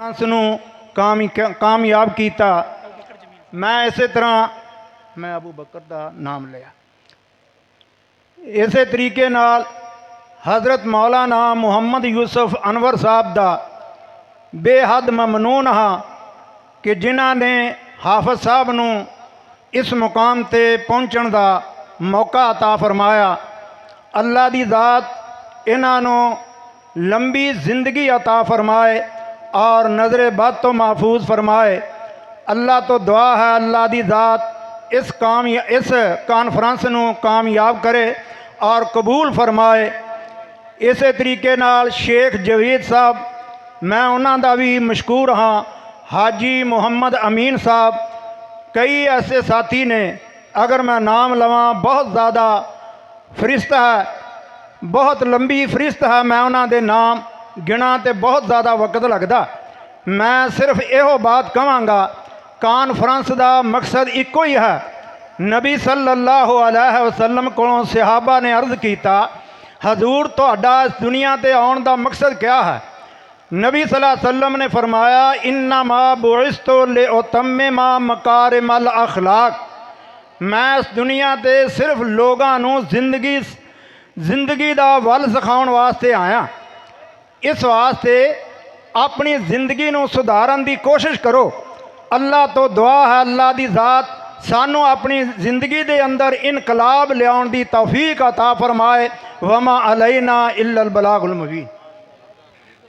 France नूं कामयाब किया। मैं इस तरह मैं अबू बकर का नाम लिया। इस तरीके नाल हज़रत मौलाना मुहम्मद यूसुफ अनवर साहब का बेहद ममनून हाँ कि जिन्हों ने हाफिज साहब नूं इस मुकाम ते पहुँचण का मौका अता फरमाया। अल्लाह की ज़ात इन्हों लंबी जिंदगी अता फरमाए और नज़र बद तो महफूज फरमाए। अल्लाह तो दुआ है अल्लाह की ज़ात इस कॉन्फ्रेंस नूं कामयाब करे और कबूल फरमाए। इस तरीके नाल शेख जवेद साहब मैं उन्हां दा भी मशकूर हाँ। हाजी मुहम्मद अमीन साहब, कई ऐसे साथी ने, अगर मैं नाम लवां बहुत ज़्यादा फरिश्त है, बहुत लंबी फरिश्त है। मैं उन्हां दे नाम गिना तो बहुत ज़्यादा वक्त लगता। मैं सिर्फ यो बात कहांगा, कॉन्फ्रेंस का मकसद इको ही है। नबी सल्लल्लाहु अलैहि वसल्लम को सहाबा ने अर्ज़ किया, हजूर तुहाडा इस दुनिया ते आउण दा मकसद क्या है? नबी सल्लल्लाहु अलैहि वसल्लम ने फरमाया, इन्नमा बुइस्तु लिउतम्मिमा मकारिमल अखलाक। मैं इस दुनिया ते सिर्फ लोगों नूं जिंदगी दा वल सिखाउण वास्ते आया। इस वास्ते अपनी जिंदगी नूं सुधारन की कोशिश करो। अल्लाह तो दुआ है अल्लाह की ज़ात सानू अपनी जिंदगी दे अंदर इनकलाब लियाउण दी तौफीक अता फरमाए। वमा अलैना इल्लल बलागुल मुबीन।